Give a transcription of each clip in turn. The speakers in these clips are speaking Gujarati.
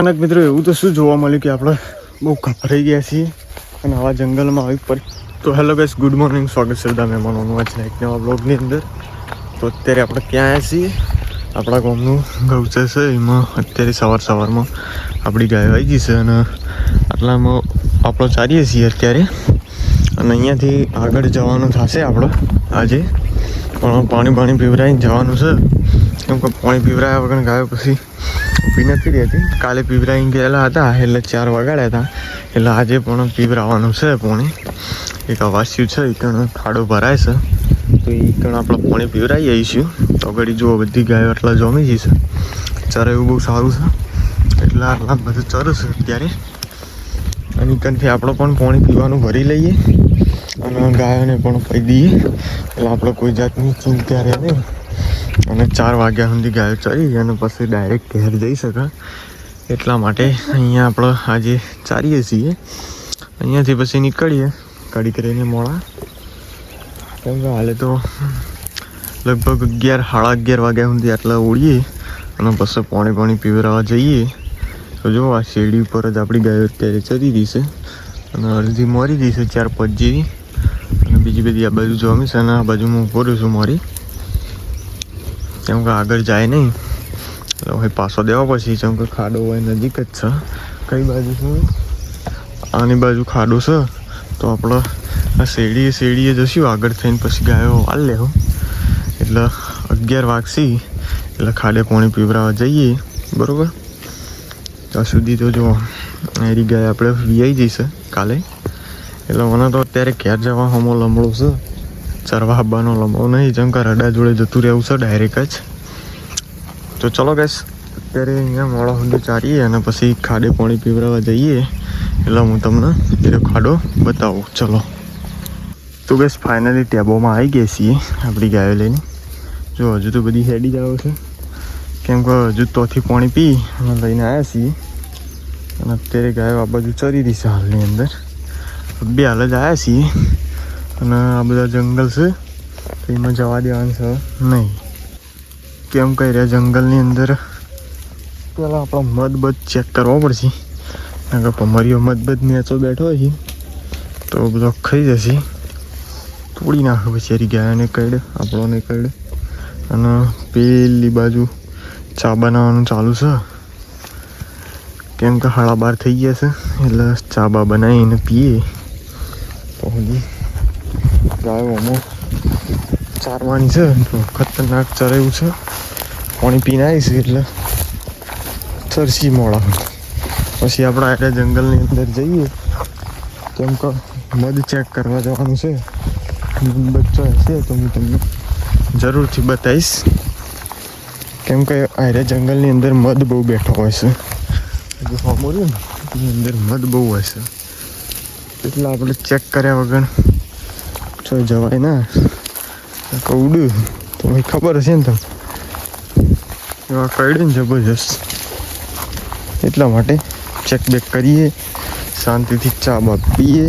અનેક મિત્રો એવું તો શું જોવા મળ્યું કે આપણે બહુ ગભરાઈ ગયા છીએ અને આવા જંગલમાં આવી પડી. તો હેલો ગાઈસ, ગુડ મોર્નિંગ, સ્વાગત છે બધા મહેમાનોનું આજના એક નવા બ્લોગની અંદર. તો અત્યારે આપણે ક્યાં આવ્યા છીએ? આપણા ગામનું ગૌચર છે, એમાં અત્યારે સવારમાં આપણી ગાયો આવી ગઈ છે અને આટલામાં આપણો ચાલીએ છીએ અત્યારે. અને અહીંયાથી આગળ જવાનું થશે આપણે આજે, પણ પાણી પીવરાઈને જવાનું છે. કેમ કે પાણી પીવરાયા વગર ગાયો પછી ઊભી નથી રહેતી. કાલે પીવરાઈને ગયેલા હતા એટલે 4 વાગ્યા હતા, એટલે આજે પણ પીવરાવાનું છે પાણી. એક અવાસ્યું છે, એ કણ ખાડો ભરાય છે, તો એ કણ આપણે પાણી પીવરાઈ આવીશું. તો આગળ જુઓ બધી ગાયો આટલા જમી જશે. ચરે એવું બહુ સારું છે, એટલે આટલા બધું ચરે છે અત્યારે. અને કણથી આપણે પણ પાણી પીવાનું ભરી લઈએ અને ગાયોને પણ પી દઈએ, એટલે આપણે કોઈ જાતની ચિંતા રહે નહીં. અને 4 વાગ્યા સુધી ગાયો ચરી અને પછી ડાયરેક્ટ ઘેર જઈ શકે, એટલા માટે અહીંયા આપણે આજે ચારીએ છીએ. અહીંયાથી પછી નીકળીએ કડી કરીને મોડા, કેમ કે હાલે તો લગભગ 11-11:30 વાગ્યા સુધી આટલા ઓળીએ અને પછી પાણી પીવરાવા જઈએ. તો જો આ શેરડી ઉપર જ આપણી ગાયો અત્યારે ચરી રહી છે અને અડધી મરી રહી છે 4-5 જેવી, અને બીજી બધી આ બાજુ જમી છે અને આ બાજુ હું ઊભો રહ્યો છું મારી, કેમ કે આગળ જાય નહીં એટલે હવે પાછો દેવા પછી. કેમ કે ખાડો હોય નજીક જ છે. કઈ બાજુ છે? આની બાજુ ખાડો છે, તો આપણે આ શેરડીએ જશું આગળ થઈને, પછી ગાયો વાળ લેવું. એટલે 11 વાગશી એટલે ખાડે પાણી પીવરાવા જઈએ, બરાબર? ત્યાં સુધી તો જો એરી ગાય આપણે વીઆઈ જઈશે કાલે. એટલે મને તો અત્યારે ઘેર જવા હમો લમડો છે, ચરવા હબ્બાનો લમડો નહીં. જેમ કે રડા જોડે જતું રહેવું છે ડાયરેક્ટ જ. તો ચલો ગાઈસ, અત્યારે અહીંયા મોડા સુધી ચારીએ અને પછી ખાડે પાણી પીવરાવા જઈએ, એટલે હું તમને એ ખાડો બતાવું. ચલો. તો ગાઈસ ફાઇનલી ટેબોમાં આવી ગયા છીએ આપણી ગાયો લઈને. જો હજુ તો બધી હેડી જ આવે છે, કેમ કે હજુ તોથી પાણી પી અને લઈને આવ્યા છીએ. અને અત્યારે ગાયો આ બાજુ ચરી રહી છે હાલની અંદર. બે હાલ જ આવ્યા છીએ અને આ બધા જંગલ છે, તો એમાં જવા દેવાનું છે નહીં. કેમ કહી રહ્યા જંગલની અંદર પહેલાં આપણો મધ ચેક કરવો પડશે, કારણ કે ભમરીઓ મધ નેચો બેઠો હોય છે તો બધો ખાઈ જશે, તોડી નાખે પછી ગાયોને કઈડે, આપણોને કઈડે. અને પેલી બાજુ ચા બનાવવાનું ચાલુ છે, કેમ કે 12:30 થઈ ગયા છે, એટલે ચા બા બનાવીને પીએ. તો હજી ગાયો અમુક ચારવાની છે, તો ખતરનાક ચરાયું છે. પાણી પીને આવીશું એટલે ચરસી મોડા. પછી આપણે આ જંગલની અંદર જઈએ, કેમ કે મધ ચેક કરવા જવાનું છે. બચ્ચો હશે તો હું તમને જરૂરથી બતાવીશ, કેમ કે આ જંગલની અંદર મધ બહુ બેઠો હોય છે. હજુ સાંભળ્યું ને, એની અંદર મધ બહુ હોય છે, એટલે આપણે ચેક કર્યા વગર છો જવાય ના. કવડું તો ભાઈ ખબર હશે ને, તમે એવા કઈડે ને જબરજસ્ત, એટલા માટે ચેક બેક કરીએ, શાંતિથી ચા બા પીએ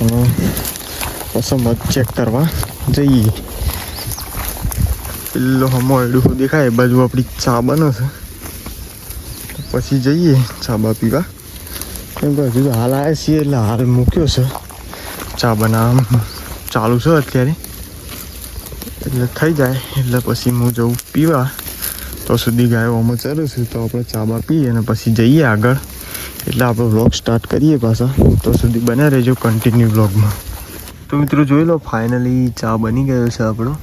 અને પછી મધ ચેક કરવા જઈએ. પેલો હમો એડું દેખાય એ બાજુ આપણી ચા બને છે, પછી જઈએ ચા બા પીવા. કેમ કે હજુ હાલ આવ્યા છીએ એટલે હાલ મૂક્યો છે, ચા બનાવવાનું ચાલુ છે અત્યારે, એટલે થઈ જાય એટલે પછી હું જઉં પીવા. તો સુધી ગાયો આમાં ચરે છે, તો આપણે ચા બા પીએ અને પછી જઈએ આગળ. એટલે આપણે વ્લોગ સ્ટાર્ટ કરીએ પાછા, તો સુધી બન્યા રહેજો કન્ટિન્યુ વ્લોગમાં. તો મિત્રો જોઈ લો, ફાઇનલી ચા બની ગયો છે આપણો.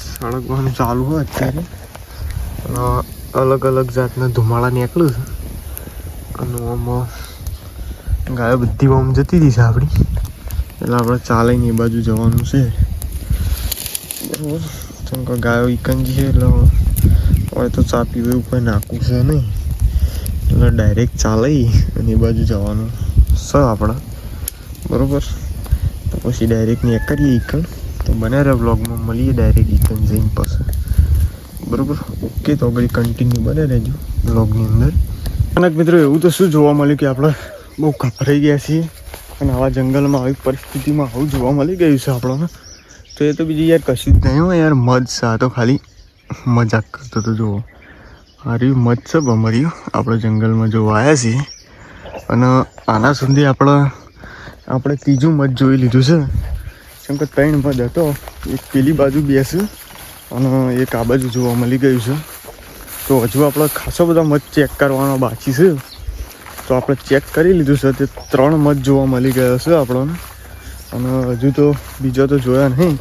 સળગવાનું ચાલુ હોય અત્યારે, અલગ જાતના ધુમાડા નીકળ્યું છે. અને આમાં ગાયો બધી આમ જતી રહી છે આપણી, એટલે આપણે ચાલીને એ બાજુ જવાનું છે, બરાબર? કેમ કે ગાયો ઇકંજી છે એટલે હવે તો ચા પીવું એવું કંઈ નાખવું છે નહીં, એટલે ડાયરેક્ટ ચાલી અને એ બાજુ જવાનું છે આપણે, બરાબર? તો પછી ડાયરેક્ટ ને કરીએ ઇકન. તો બને રહે બ્લોગમાં, મળીએ ડાયરેક્ટ ઇકન જઈને પછી, બરાબર? ઓકે, તો આગળ કન્ટિન્યુ બને રહેજો બ્લોગની અંદર. અને મિત્રો એવું તો શું જોવા મળ્યું કે આપણે બહુ ગભરાઈ ગયા છીએ અને આવા જંગલમાં આવી પરિસ્થિતિમાં આવું જોવા મળી ગયું છે આપણને. તો એ તો બીજું યાર કશું જ નહીં હોય યાર, મધ છે. આ તો ખાલી મજાક કરતો હતો. જુઓ આ રહ્યું મધ છે ભમર્યું આપણે જંગલમાં જોવા આવ્યા છીએ. અને આના સુધી આપણે ત્રીજું મધ જોઈ લીધું છે. કેમ કે 3 મધ હતો, એક પેલી બાજુ બેસે અને એક આ બાજુ જોવા મળી ગયું છે. તો હજુ આપણે ખાસો બધા મધ ચેક કરવાનો બાકી છે. તો આપણે ચેક કરી લીધું છે, તે 3 મધ જોવા મળી ગયો છે આપણને. અને હજુ તો બીજો તો જોયા નહીં.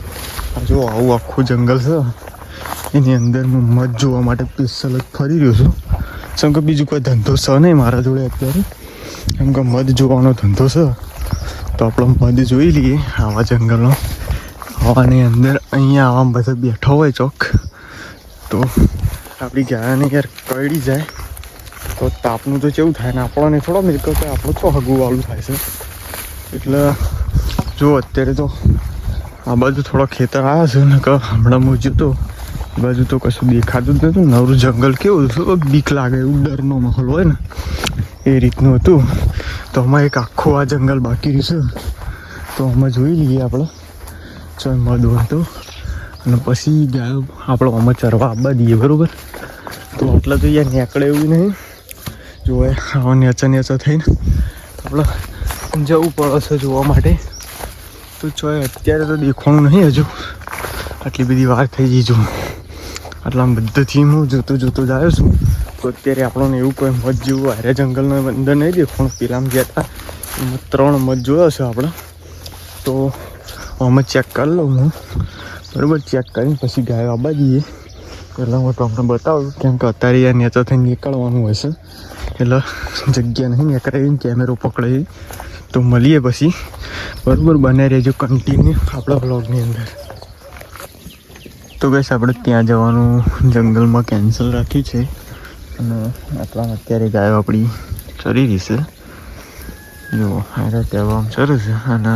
આ જો આવું આખું જંગલ છે, એની અંદર હું મધ જોવા માટે સ્પેશિયલ જ ફરી રહ્યો છું. કેમ કે બીજું કોઈ ધંધો છે નહીં મારા જોડે અત્યારે, કેમ કે મધ જોવાનો ધંધો છે. તો આપણે મધ જોઈ લઈએ આવા જંગલનો. આવાની અંદર અહીંયા આવા બધા બેઠો હોય ચોક, તો આપણી ગાયને યાર કરડી જાય તો તાપનું તો કેવું થાય ને આપણને થોડો મિલકત હોય, આપણું તો હગુવાળું થાય છે. એટલે જો અત્યારે તો આ બાજુ થોડા ખેતર આવ્યા છે ને, કે હમણાં હું જોતો એ બાજુ તો કશું દેખાતું જ નહોતું. નવરું જંગલ કેવું હતું, બીક લાગે એવું ડરનો માહોલ હોય ને એ રીતનું હતું. તો આમાં એક આખું આ જંગલ બાકી રહ્યું છે. તો આમાં જોઈ લઈએ આપણે ચાલ મધ હોય તો, અને પછી ગાયો આપણે આમાં ચરવા આવવા દઈએ, બરાબર. તો આટલા તો યાર નીકળે એવું નહીં. જોવે આવા નેચા થઈને આપણે જવું પડે છે જોવા માટે. તો ચોય અત્યારે તો દેખવાનું નહીં હજુ, આટલી બધી વાર થઈ ગઈ. જો આટલા બધાથી હું જોતો જ આવ્યો છું. તો અત્યારે આપણને એવું કોઈ મધ જેવું હારે જંગલના અંદર નહીં દેખવાનું. પેલામાં ગયા હતા એમાં 3 મધ જોયા છે આપણે. તો આમાં ચેક કરી લઉં હું, બરાબર. ચેક કરીને પછી ગાયો આવવા દઈએ. એટલે હું તમને બતાવું, કેમ કે અત્યારે યાર નેચા થઈને નીકળવાનું હોય છે, એટલે જગ્યા નહીં નીકળે. કેમેરો પકડે તો મળીએ પછી, બરાબર. બને રહેજો કન્ટિન્યુ આપણા બ્લોગની અંદર. તો બસ આપણે ત્યાં જવાનું જંગલમાં કેન્સલ રાખ્યું છે. અને આટલામાં અત્યારે ગાયો આપણી ચરી રહી છે. જો હારે કહેવા ચરે છે. અને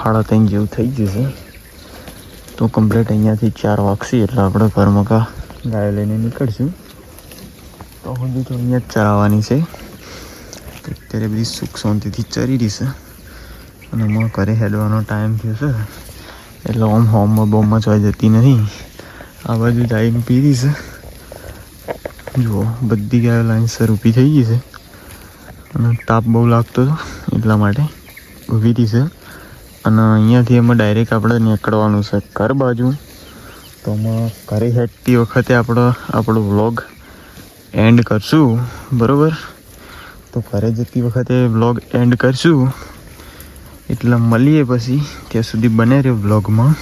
3:30 જેવું થઈ ગયું છે. તો કમ્પ્લીટ અહીંયાથી 4 વાગશે એટલે આપણે ઘરમાં ગાયો લઈને નીકળશું. તો હજુ તો અહીંયા જ ચરાવવાની છે. અત્યારે બધી સુખ શાંતિથી ચરી રહી છે. અને અમારા ઘરે હેડવાનો ટાઈમ થયો છે, એટલે હોમમાં બોમમાં ચોઈ જતી નહીં. આ બાજુ જઈને પી રહી છે. જુઓ બધી ગાયો લાઈનસર ઊભી થઈ ગઈ છે. અને તાપ બહુ લાગતો હતો એટલા માટે ઊભી રહી છે. અને અહીંયાથી એમાં ડાયરેક્ટ આપણે નીકળવાનું છે ઘર બાજુ. તો આમાં ઘરે હેડતી વખતે આપણો વ્લોગ એન્ડ કરશું, બરાબર. તો ઘરે જતી વખતે વ્લોગ એન્ડ કરશું, એટલે મળીએ પછી. ત્યાં સુધી બને રહ્યો વ્લોગમાં.